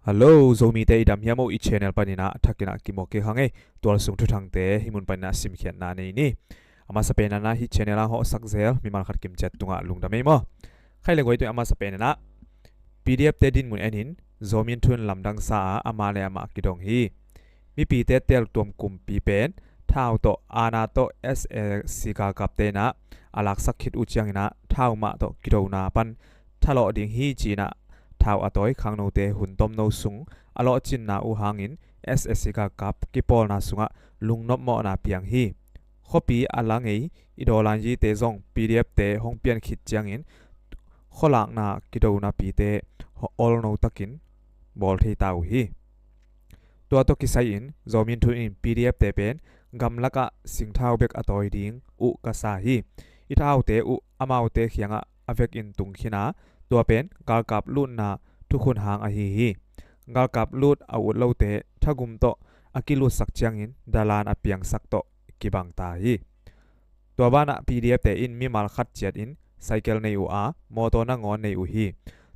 Hello, zomi te idam hiamo I channel panina thakina kimoke hange tual sung ThuThang te himun panina sim khian na nei ni ama sapena na hi channel ho sakzel mimal khat kim chat tunga lungdamei mo khaile goi tu ama sapena na PDF te din mun enin zomin thun lamdang sa ama le ama kidong hi mi pi te tel tom kum pi pen thau to ana to SSC ka kap te na alak sakhit uchiang na thau ma to kido na pan thalo ding hi china thau atoi khang no te hun tom no sung alo chin na u hangin SSC ka kap ki pol na sunga lungnop mo na piang hi khopi alangei idolan ji te zong PDF te hong pian khit chiangin kholak na kido na pi te all no takin bol thei tau hi tua to kisai in zomin thu in PDF te pen gamlaka singthau bek atoi ding u ka sa hi I thau te u amau te khianga avek in tung khina tua pen gal kap lut na thukhun hang a hi gal kap lut a ut lo te thagum to akilu sak chiang in dalan a piang sak to kibang ta hi tua bana PDF te in mi mal khat chat in cycle nei u a moto na ngon nei u hi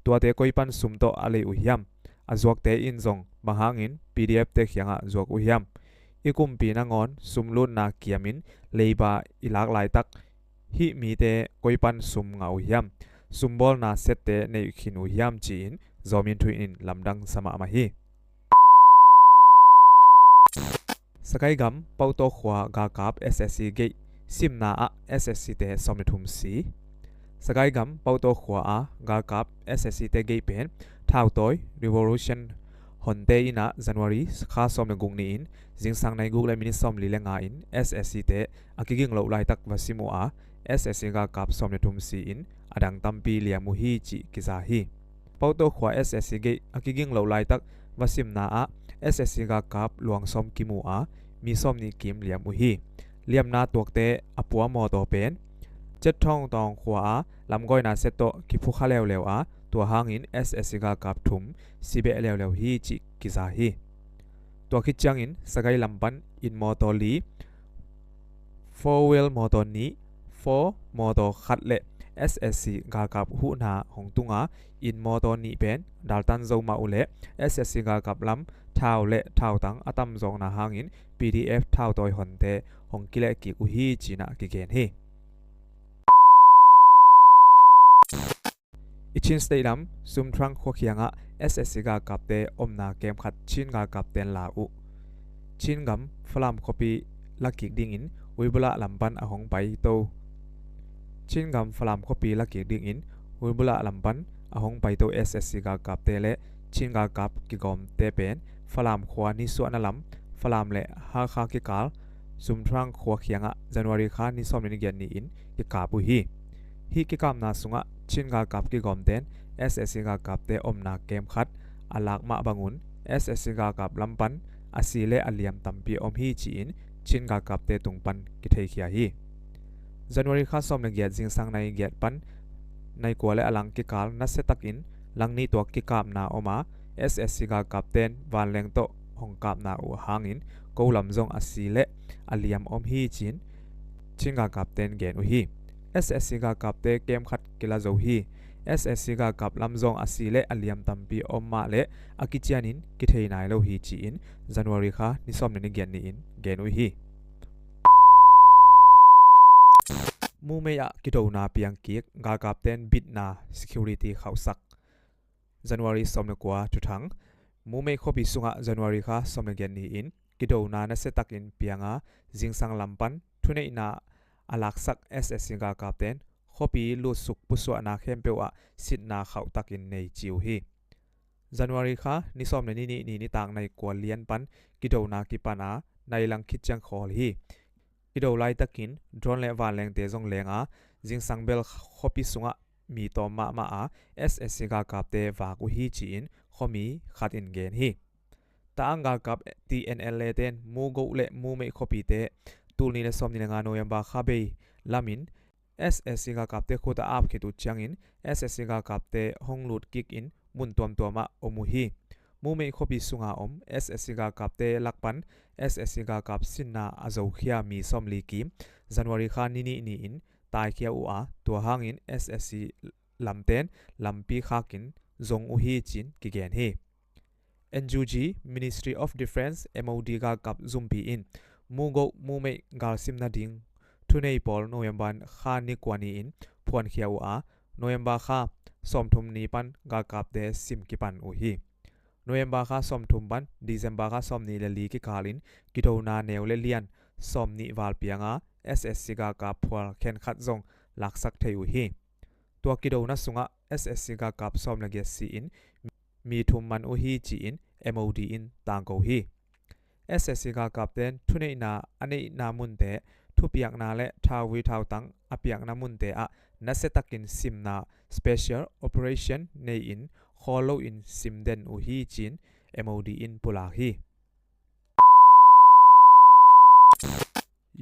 tua te koipan sum to ale u hiam azuak te in zong mahangin PDF te khianga zuak u hiam ikum pi na ngon sumlut na kiamin leiba ilak lai tak hi mi te koipan sum nga u hiam sumbol na set te nei khin u hiam chi in zomin thu in lamdang sama ma hi sakai gam pauto khwa ga kap SSC ge simna a SSC te somni thum si sakai gam pauto khwa a ga kap SSC te ge pen thau toy revolution honte ina January kha somna gungni in jingsang nai guk le mini som li lenga in SSC te akiging lo lai tak wasimu a SSC ga kap somni thum si in adang tampi liamu hi chi kiza hi pauto khwa SSC ge akiging lo lai tak wasim na a SSC ga kap luang som kimu a mi som ni kim liamu hi liam na tuakte apua mo to pen chet thong tong khwa a lamgoi na seto ki phu kha lew lew a tua hangin SSC ga kap thum sibe lew lew hi chi kiza hi tua khit changin sagai lampan in moto li 4 wheel moto ni 4 moto khat le SSC ga kap hu na hong tunga in moto ni pen daltan zo ma ule SSC ga kap lam thau le thau tang atam zong na hangin PDF thau toy honte hong kile ki u hi china ki gen hi ichin stadium sum thrang kho khianga SSC ga kap te omna kem khat chin ga kap ten la u chin gam flam copy lakik ding in uibula lampan ahong pai to chin gam flam copy lakik ding in uibula lampan ahong pai to SSC ga kap te le chin ga kap ki gom te pen flam khwa ni su na lam flam le ha kha ki kal sum thrang kho khianga January kha ni som ni gen ni in ki ka pu hi ki kam na sunga chin ga kap ki gom ten SSC ga kap te omna kem khat alak ma bangun SSC ga kap lampan asile aliam tampi om hi chi in chin ga kap te tungpan ki thei khia hi January kha som na gyat jing sang nai gyat pan nai ko le alang ki kal na se tak in langni to ki kap na oma SSC ga kap ten van leng to hong kap na u hangin ko lam zong asile aliam om hi chin chin ga kap ten gen u hi SSC ga kap te kem khat kila zo hi SSC ga kap lam zong asile aliam tampi om ma le akichianin ki thei nai lo hi chi in January kha ni som ni gen ni in gen u hi mu me ya ki do na piang ki ga kap ten bit na security khausak January som na kwa ThuThang mu me khopi sunga January kha som na gen ni in ki do na na se tak in pianga jingsang lampan thune na alak sak SSC ga kap ten khopi lu suk puswa na khempeu a sit na khau takin nei chiu hi January kha ni som na ni tang nai ko lian pan ki do na ki pana nai lang khit chang khol hi ki do lai takin drone le van leng te jong lenga jingsang bel khopi sunga mi to ma a SSC ga kap te wa ku hi chi in khomi khat in gen hi ta anga kap TNL le ten mu go le mu me khopi te tul ni le som ni nga November kha be lamin SSC ga kap te khota ap khitu changin SSC ga kap te hong lut kick in mun tom toma omu hi mu me khopi sunga om SSC ga kap te lakpan SSC ga kap sinna azo khia mi som li kim January kha ni in tai khia u a to hangin SSC lamten lampi khakin zong u hi chin ki gen hi NUG Ministry of Defense MOD กากับซุมปีอินมูโกมูเมกาลซิมนาดิงทุนในปอลโนเวมบันข้านิกวานีอินพวนเขียวอาโนเวมบาข้าสมทุมนีปันกากับเดซิมกิปันอุฮีโนเวมบาข้าสมทุมบันดิเซมบาข้าสมนีเลลีกิกาลินกิโดนาเนวเลเลียนสมนิวาลเปียงอา SSC กากับพวลเคนขัดซงหลักสักเทอุฮีตัวกิโดนัสุงะ SSC กากับสมลเกซีอินมีทุมมันอุฮีจีอิน MOD อินต่างกูฮี SSC กากับเดนทุนในนาอันในนามุนเตทุเปียกนาและทาวิทาวตังอเปียกนามุนเตอะนัสเซตักินซิมนา Special Operation ในอินฮอลโลอินซิมเดนอุฮีจีน MOD อินปุลาฮี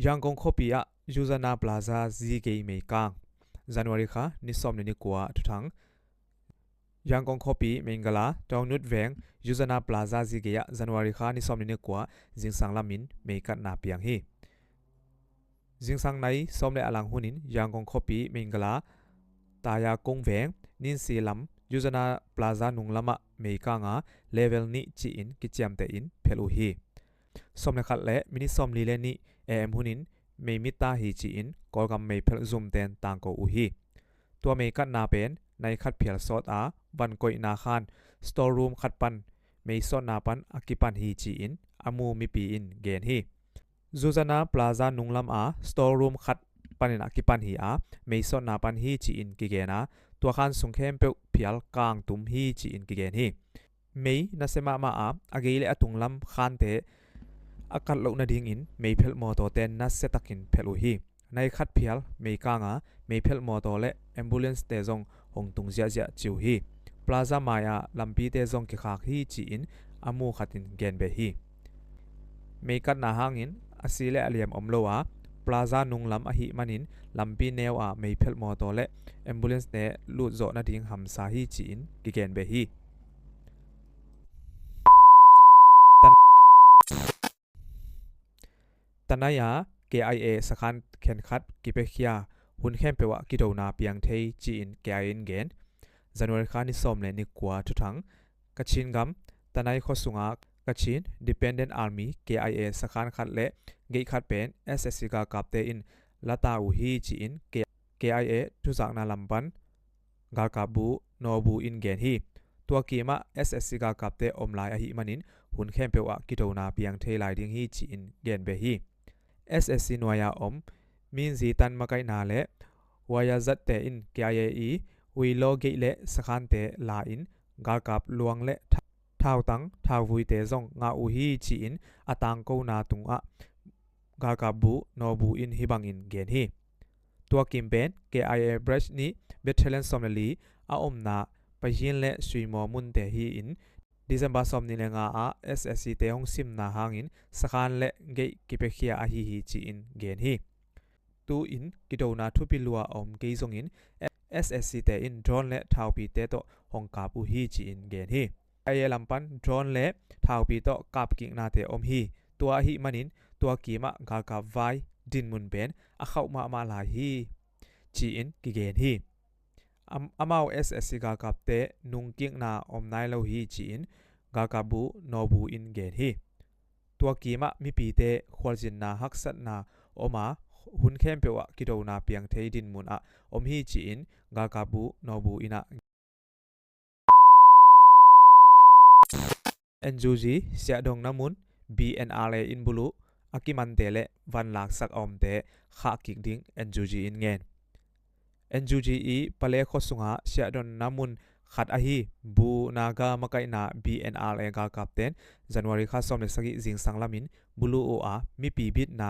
ยังกงคบีอะยูซานาพลาซาซีเกย์เมกังJanuary ค่ะนิสอมนิกัวทุทังยังกงคบีเมงกลาดาวนุดเวงยูซานาพลาซาซีเกย์ January ค่ะนิสอมนิกัวจิงสังลามินเมกัดนาเปียงฮีจิงสังในสอมเลอลังหุนินยังกงคบีเมงกลาตายากงเวงนินซีลัมยูซานาพลาซานุงลามะเมกังอาเลเวลนี้จีอินกิจยามเตอินเพลูฮีสอมเลขัดและมินิสอมลีเลนีหุนินเมมิตาฮีจีอินกอลกัมเมเพลซุมเตนต่างกูอุฮีตัวเมกัดนาเป็นในขัดเพียลซอดอาบันกอยนาคานสตอร์รูมขัดปันเมซอนนาปันอากิปันฮีจีอินอามูมิปีอินเกนฮีจูซานาพลาซานุงลัมอาสตอร์รูมขัดปันอากิปันฮีอาเมซอนนาปันฮีจีอินกิเกนาตัวขันสุงเข้มเปเพียลกางตุมฮีจีอินกิเกนฮีเมนัสเซมาอาอาเกเลอตุงลัมขันเตอากัดโลนาดิงอินเมเพลมอโตเตนนัสเซตักินเพลูฮีในขัดเพียลเมกางาเมเพลมอโตเลแอมบูเลนส์เตซงหงตุงเจียเจียจิวฮีพลาซามายาลัมปีเตซงกิขากฮีจีอินอามูขัดินเกนเบฮีเมกัดนาหางอินอาศิเลอเลียมอมโลอาพลาซานุงลัมอหิมันินลัมปีเนวอาเมเพลมอโตเลแอมบูเลนส์เตลูดโจนาดิงฮัมซาฮีจีอินกิเกนเบฮีตันนายา KIA สักขันเข็นขัดกิเปขียหุ่นเข้มเปวะกิโดนาเปียงเทยจีน KIA เกนจันวรคานิสอมเลนิกัวทุทังกัชินกัมตันนายขสุงากัชิน Dependent Army KIA สักขันขัดเละเกยขัดเป็น SSC กากับเตอินลาตาอุฮีจีน KIA ทุสักนาลัมปันกาลกาบูโนบูอินเกนฮีตัวกีมา SSC กากับเตอมลายอหิมันินหุ่นเข้มเปวะกิโดนาเปียงเทยลายดิงฮีจีนเกนเบฮี SSC หน่วยอมมินซีตันมาไกนาเลวายาจัดเตอิน KIA วิโลเกเลสขันเตลาอินกากับลวงเลท้าวตังท้าววุยเตซงงาอุฮีจีอินอตังกูนาตุงอะกากับบูโนบูอินฮิบังอินเกนฮีตัวกิมเป็น KIA บรัชนี้เบทเทเลนซอมเลลีอาอมนาไปยินเลสุยมอมุนเตฮีอินดิเซมบาซอมนิเลงา SSC เตหงซิมนาหางอินสขันเลเกยกิเปขียอาฮีจีอินเกนฮีตูอินกิโดนาทุปิลัวอมเกยซงอิน SSC เตอินดรอนเลท้าวปีเตโตหงกาบูฮีจีอินเกนฮีไอเอลัมปันดรอนเลท้าวปีโตกาบกิงนาเตอมฮีตัวฮีมันินตัวกีมะกากาไวดินมุนเป็นอาเข้ามาลาฮีจีอินกิเกนฮีอามา SSC กากาเตนุงกิงนาอมไนโลฮีจีอินกากาบูโนบูอินเกนฮีตัวกีมะมีปีเตควอลจินนาฮักสัตนาอมาหุ่นเข้มเปวะกิโดนาเปียงเทยดินมุนอะอมฮีจีอินกากาบูโนบูอินะเอ็นจูจีเสียดงน้ำมุน BNRA อินบุลุอากิมันเตเลวันหลักสักอมเตข้ากิกดิ้งเอ็นจูจีอินเงินNUGE ปะเลขสุงาเสียดนน้ำมุนขัดอาฮีบูนากามาไกนา BNRA กากับเตนจันวารีข้าสอมเลสกิจิงสังลามินบุลูโออามีปีบิดนา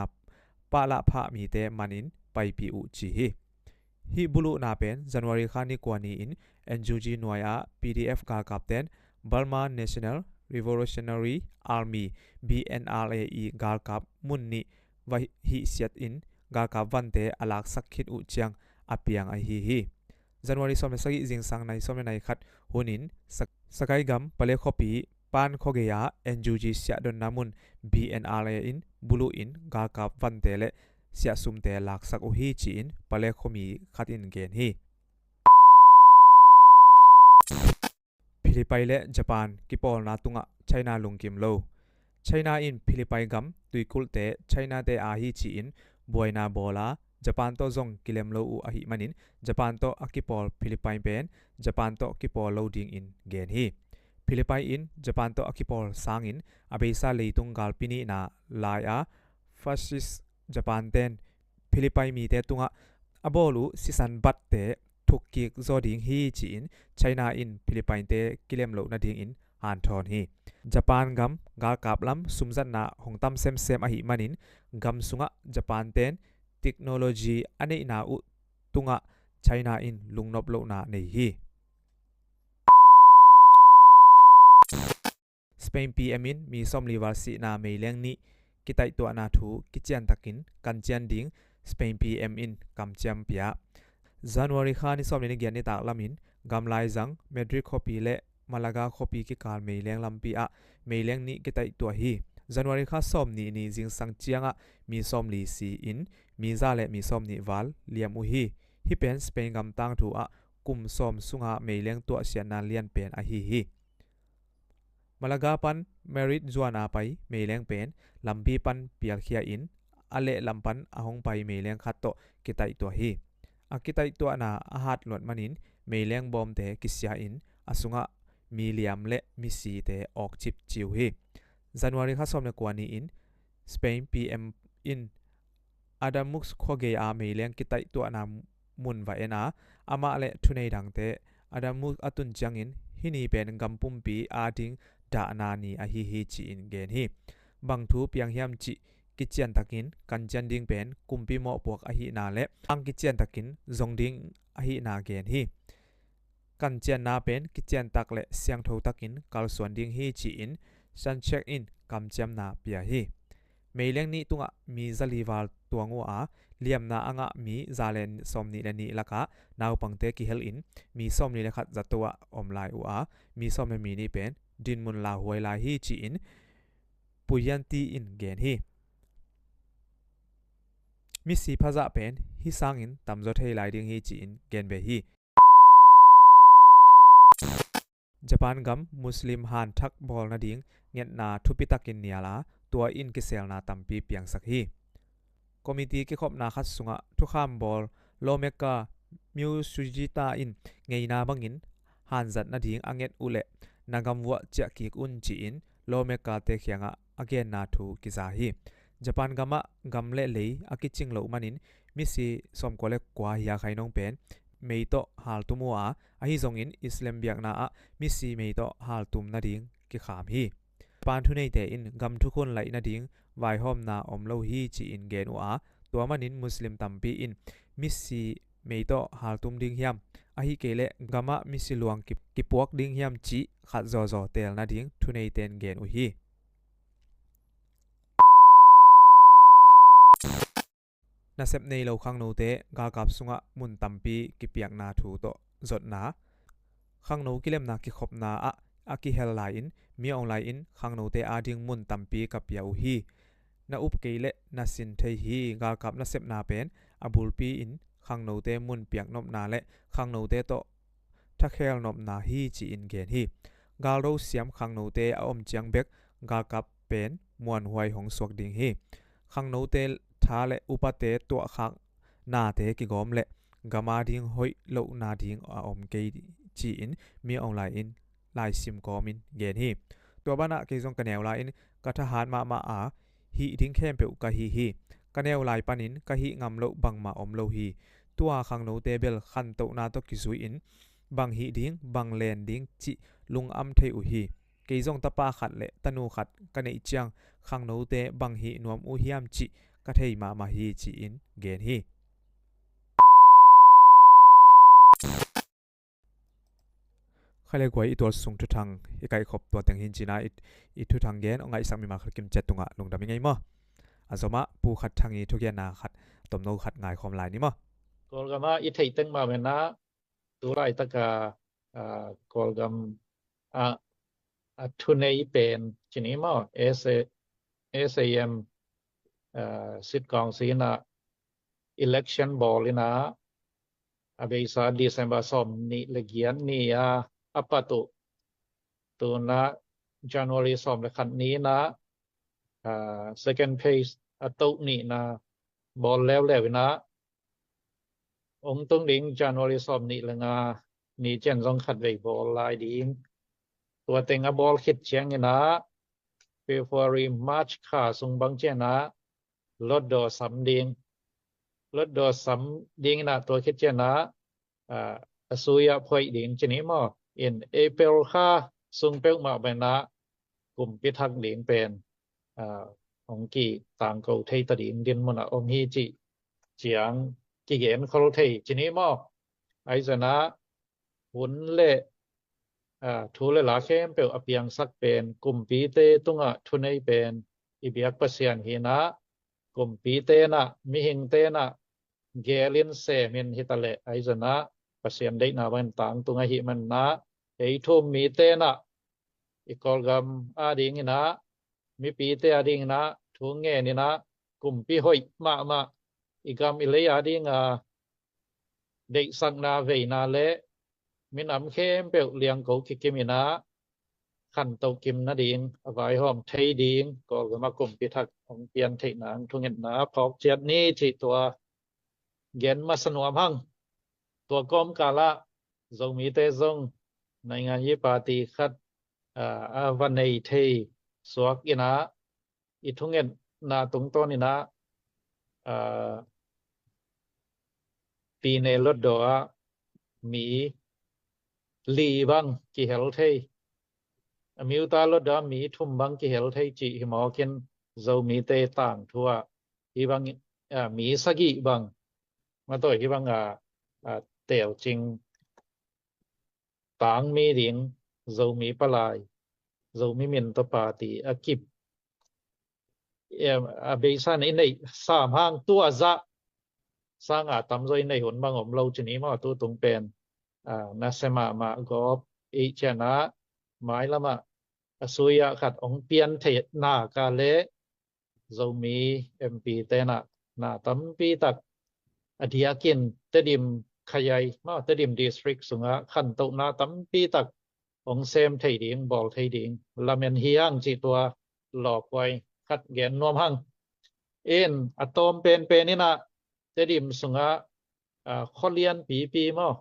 ปะละพะมีเตมันินไปปีอุจีฮีบุลูนาเป็นจันวารีข้านิกวานีอิน NUGE หน่วยอา PDF กากับเตน Burma National Revolutionary Army BNRA กากับมุนนิวะฮิเสียดอินกากับวันเตอลักสักคิดอุจียงอเปียงไอฮีจันวารีสอมสกิจิงสังในสอมในขัดหุนินสกายกัมปะเลขปีปานโคเกีย NUG เสียดนนามุน BNRA อินบุลูอินกากับวันเตเลเสียสุมเตลักสักอุฮีจีอินปะเลขมีขัดอินเกนฮี ฟิลิปปินส์และญี่ปุ่นกิปอลนาตุงะไชน่าลุงกิมโลไชน่าอินฟิลิปปินส์กัมตุยกุลเตไชน่าเตอาฮิจีอินบวยนาโบลาญี่ปุ่นโตซงกิเลมโลอูอาฮิมันินญี่ปุ่นโตอากิปอลฟิลิปปินส์เป็นญี่ปุ่นโตกิปอลโลดิงอินเกนฮีฟิลิปปินส์อินญี่ปุ่นโตอากิปอลสังอินอาเบซาเลตุงกาลปินีนาลายอาฟาชิสญี่ปุ่นเตนฟิลิปปินส์มีเตตุงะอบอลูซิสันบัตเตทุกกิกโซดิงฮีจีอินไชน่าอินฟิลิปปินส์เตกิเลมโลนาดิงอินฮันทอนฮีญี่ปุ่นกัมกาลกับลัมซุมจันนาหงตัมเซมเซมอหิมันินกัมสุงะญี่ปุ่นเตนเทคโนโลยีอันนี้นาอุตุงะไชน่าอินลุงนบโลนาในฮีสเปนพีเอ็มินมีสมลีวาสีนาเมเลียงนี้กิตัยตัวนาทูกิจยันตักินกันเจียนดิงสเปนพีเอ็มินกัมเจียมเปียจันวารีขานิสมลีนเกียนนิตากลามินกัมไลซังเมดริดคอปีเล่มาลากาคอปีกิการเมเลียงลำปีอะเมเลียงนี้กิตัยตัวฮีจันวารีขาสมนี้จิงสังเจียงอะมีสมลีซีอินมีซาเลมีสมนี้วัลเลียมอุฮีฮิเป็นสเปนกัมตังทูอะกุมสมสุงะเมเลียงตัวเสียนาเลียนเป็นอะฮีมาลากาปันเมริดจวนอาไปเมเลียงเป็นลำปีปันเปียลเคียอินอเลลำปันอาหงไปเมเลียงขัดโตกิตัยตัวฮีอากิตัยตัวนาอาหัดหลดมันินเมเลียงบอมเตกิสยาอินอาสุงะมีเลียมเละมิสีเตออกจิบจิวฮีจันวารีข้าสมในกว่านี้อินสเปนพีเอ็มอินอาดามุกส์โคเกอาเมเลียงกิตัยตัวนามุนไวเอนาอามาเละทุนในดังเตอาดามุกอตุนจังอินฮินีเป็นกัมปุมปีอาดิงดานานีอาฮิฮิจีอินเกนฮีบังทูเปียงเฮียมจิกิจยันตักินกันจันดิงเป็นกุมปีโมปวกอาฮินาเละอังกิจยันตักินจงดิงอาฮินาเกนฮีกันเจียนนาเป็นกิจยันตักเละเสียงโทตักินกัลส่วนดิงฮีจีอินซันเช็คอินกำเจียมนาเปียฮีเมเลียงนี้ตุงะมีซาลีวาลตัวงัวอาเลียมนาอ่างมีซาเลนสมนีเลนีละกะนาวปังเตกิเฮลอินมีสมนีเลขัดจัตัวอมไลอูอามีสมในมีนี้เป็นดินมุนลาหวยลาฮีจีอินปุยันตีอินเกนฮีมิสีพะจะเป็นฮิสังอินตำจดให้ลายดิงฮีจีอินเกนเบฮีญี่ปุ่นกัมมุสลิมฮันทักบอลนาดิงเงียนาทุปิตักินเนียลาตัวอินกิเซลนาตัมปีเปียงสักฮีคอมมิตี้กิขบนาคัดสุงะทุกข้ามบอลโลเมกามิวสุจิตาอินไงนาบังอินฮันจัดนาดิงอังเงตอุเลนากำวัวเจกิกอุนจีอินโลเมกาเตเขียงะอเกนนาทูกิซาฮีญี่ปุ่นกัมะกัมเล่เลยอากิจิงโลมันินมิสิสมกวเลกว่าฮิยาไคนงเป็นเมยโตฮัลตุมัวอาฮิซงอินอิสลามเบียกนามิสิเมยโตฮัลตุมนาดิงกิขามฮีปานทุนในเตอินกัมทุกคนไหลนาดิงไวฮอมนาอมโลฮีจีอินเกนัวตัวมันินมุสลิมตัมปีอินมิสิเมยโตฮัลตุมดิงฮิมอาฮิเกเลกัมะมิสิลวงกิปวกดิงฮิมจีขัดโจเตลนาดิงทุนในเตนเกนอุฮีนาเซปในเราขังโนเตกากับสุงะมุนตัมปีกิเปียกนาทูโตจดนาขังโนกิเลมนากิขบนาอากิเฮลไลน์มีออนไลน์ขังโนเตอาดิงมุนตัมปีกับยาอุฮีนาอุปเกเลนาสินเทฮีกากับนาเซปนาเป็นอบุลปีอินขังโนเตมุนเปียกนบนาเลขังโนเตโตทักเฮลนบนาฮีจีอินเกนฮีกาโรเซียมขังโนเตอมเจียงเบกกากับเป็นมวนหวยของสวกดิงฮีขังโนเตท้าเลอุปเตตัวขักนาเตกิกอมเลกามาดิงหอยโลนาดิงอมเกจีอินมีออนไลน์ลายซิมกอมินเกนฮีตัวบ้านเกจงกันแนวไลน์กทหารมาฮีดิ้งเข้มเปอุกะฮีกันแนวไลน์ปันินกะฮีงำโลบังมาอมโลฮีตัวขังโนเตเบลขันโตนาตกิซุยอินบังฮีดิ้งบังเลนดิ้งจิลุงอัมเทอุฮีเกจงตะปาขัดเลตนูขัดกันเอจังขังโนเตบังฮีนวมอุฮิยมจิกะเทยมาฮีจีอินเกนฮีใครเลยกว่าอีตัวสุงทุทังอีกไอขบตัวแต่งหินจีน่าอีทุทังเกนองไอสังมีมาขัดกิมเจ็ดตุงะลงดำยังไงมั้งอาสมะปูขัดทางนี้ทุกอย่างนาขัดตมโนขัดง่ายความลายนี่มั้งกอลกามาอีเทยตึงมาเมนะตัวไรตะกากอลกามทุนในเป็นชนิดมั้งเอสเอ็มสิทธิ์กองสีน่ะ election ball เลยนะอาเบซ่า December สมนี่เลกียนนี่apa tuh ตัวนะ January สอบในขันนี้นะsecond page ตุนี่นะบอลแล้วนะองตรงดิ้ง January สอบนี่ละงานี่เจนต้องขัดไว้บอลลายดิ้งตัวเต็งบอลคิดเชียงนะ February March ขาส่งบางเจนะลดดอสำดิ้งลดดอสำดิ้งนะตัวคิดเจนะสุยพอยดิ้งชนิดมอ in April ค่าส่งเปิลมาเป็นนะกลุ่มพิทักษ์ดิ้งเป็นของกี่ต่างกูเทยตดิ้งดินมันอมฮีจิเจียงกี่เห็นเขาเทยชนิดมอไอ้จะนะหุ่นเละทุเลลาเข้มเปลอเปียงสักเป็นกลุ่มปีเตตุงทุนไอเป็นอีเบียกเปเซียนหินะกลุ่มปีเตนะมิหิงเตนะเกลินเซมินฮิตาเลไอจะนะเปเซียนได้นาวันต่างตุงหิมันนะไอทุ่มมีเตนะอีกอลกัมอาดิงนะมีปีเตอาดิงนะทุงเงนี่นะกลุ่มปีหอยมาอีกกัมอิเลยอาดิงเด็กสักนาเวนาเลมินอำเข้มเปลเลียงกูคิกิมินะขันโตกิมนาดิงไว้หอมไทยดิงก็มากลุ่มพิทักษ์ของเปียนไทยนางทุงเงินนะพอกเจ็ดนี้ที่ตัวเย็นมาสนวมหังตัวก้มกาละทรงมีเตทรงในงานยิปาตีคัดวันในไทยสวกอินะอีทุงเงินนาตรงต้นนี่นะปีในรถดอมีลีบังกี่เฮลไทยมิวตาลดามีทุ่มบังกี่เฮลไทยจีหิมอกินเจ้ามีเตต่างทั่วอีบังมีสักีบังมาตัวอีบังเตียวจริงต่างมีดิงเจ้ามีปลายเจ้ามีมินตปาตีกิบเบสันอินในสามห้างตัวจะสร้างตำใจในหุ่นบางอมเราจะนี้มาตัวตรงเป็นนัสมากอบอีเจนะหมายละมาสุยขัดองเปียนเทนากาเลเรามีเอ็มพีเตนะนาตั้มปีตักอดียกินเตดิมขยายมาเตดิมดิสทริกสุงะขันตุนาตั้มปีตักองเซมไทยดิงบอลไทยดิงลาเมนฮียงจีตัวหลอกไว้ขัดแกนนวมหังอะตอมเป็นนี่นะเตดิมสุงะข้อเลียนปีมั้ง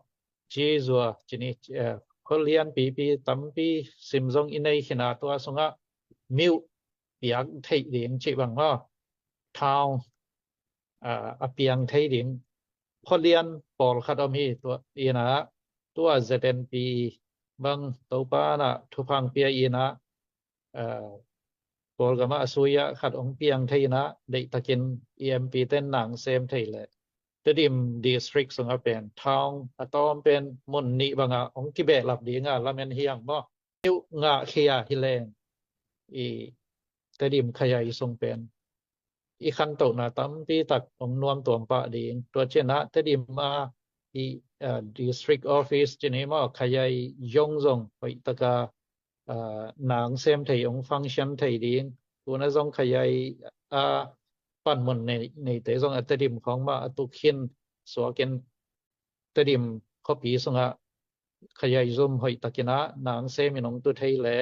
จีจัวจีนี่ข้อเลียนปีตั้มปีซิมซงอินในขนาดตัวสุงะมิวเปียกไทยดิงจีบังว่าทาวเปียงไทยดิงข้อเลียนปอลคาดอมีตัวอีนะตัวเซเดนปีบังตัวป้านะทุพังเปียอีนะปอลกามาสุยะขัดองเปียงไทยนะเด็กตะกินเอ็มพีเต้นหนังเซมไทยเลยเตดิมดิสทริกสุงเป็นทาวอะตอมเป็นมุนนิบังองกิเบลับดีงาลาเมนเฮียงบ่นิวงาเคียฮิเลนอีเตดิมขยายทรงเป็นอีขันโตนะตั้มปีตักองนวมตัวปะดีตัวเจนะเตดิมมาอีdistrict office เจนี่มาขยายยงทรงไปตะกานางเซมไทยองฟังก์ชันไทยดีตัวนั้นทรงขยายปั่นมันในแต่ทรงอัตดิมของมาตุกินสวกินตดิมข้อปีทรงขยายซุมหอยตะกินะนางเซมินองตุไทยแหละ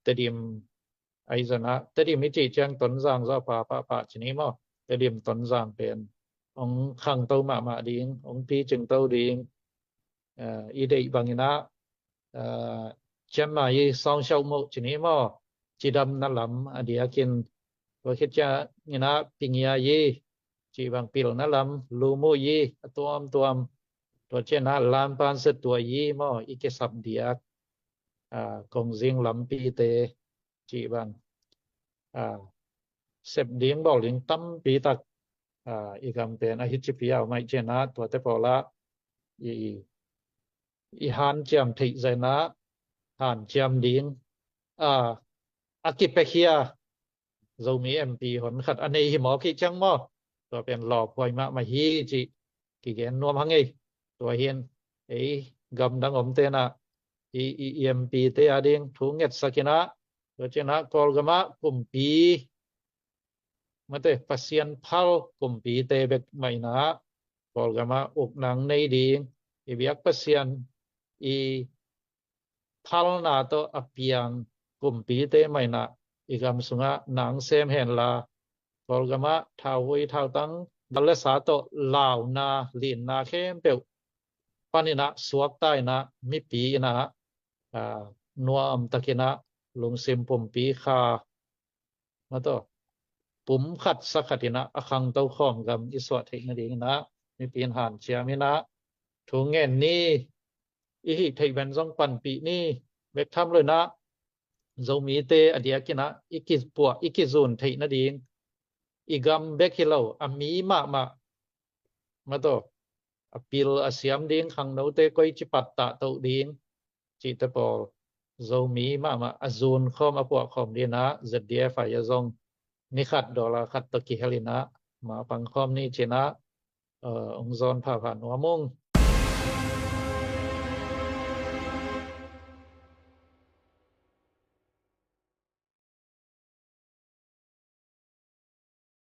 ตดิมไอจะนะตดิมมิจิเจียงตนจางจะปะชนิดมั้งตดิมตนจางเป็นองขังเต้ามาดิงองพีจึงเต้าดิงอีเดบังนะเช่นมาอีสองเช้าโมชนิดมั้งจีดำนั่นลำอดียกินว่าคิดจะนี่นะปิงยายีจีบางปิลนั่นลำลูมูยีตัวเช่นนะลามปานเสตัวยีมั้งอีกสับเดียกงซิงลำปีเตจีบังเสพเลี้ยงบอกเลี้ยงตั้มปีตักอีกคำเป็นอาฮิจิพิยาไม่เจนะตัวเตปอละอีฮันเจียมทิใจนะฮันเจียมเลี้ยงอากิเปเคียเรามีเอ็มพีหนขัดอันนี้หิมอคิจังมั้งตัวเป็นหลอกไว้มาฮีจีกี่เกนนวมหังไงตัวเฮียนกำดังอมเตนะเอ็มพีเตอดิ่งทุงเงตสักินะตัวเจนะกอลกามะกุมปีมาเตpasien phal kumpi te bek maina polgama uk nang nei ding ibiak pasien i ทัลนาโตอเปียงกุมปีเตไม่นะอีกคำสุงะหนังเซมเห็นลาพอลกมะทาวุยทาวตังดัลเลสาโตลาวนาลินนาเข้มเปวปานินะสวกใต้นะมิปีนะนัวอัมตะกินะลุงซิมปุ่มปีคามาโตปุ่มขัดสักขัดินะอคังเต้าข้อมกับอิสวะเทคนาดีนะมีปีนหันเชียมินะถุงเงินนี่อีหิเทคแบนซองปันปีนี่เบกทำเลยนะเรามีเตอเดียกินะอีกิปัวอีกิซูนเทคนาดีอีกัมเบกฮิโลอามีมาโตapil asiam ding khang no te koi chi patta to ding chi te pol zomi ma azun khom apwa khom dina zdia fa ya zong ni khat dola khat to ki helina ma pang khom ni china ong zon pha pha no mong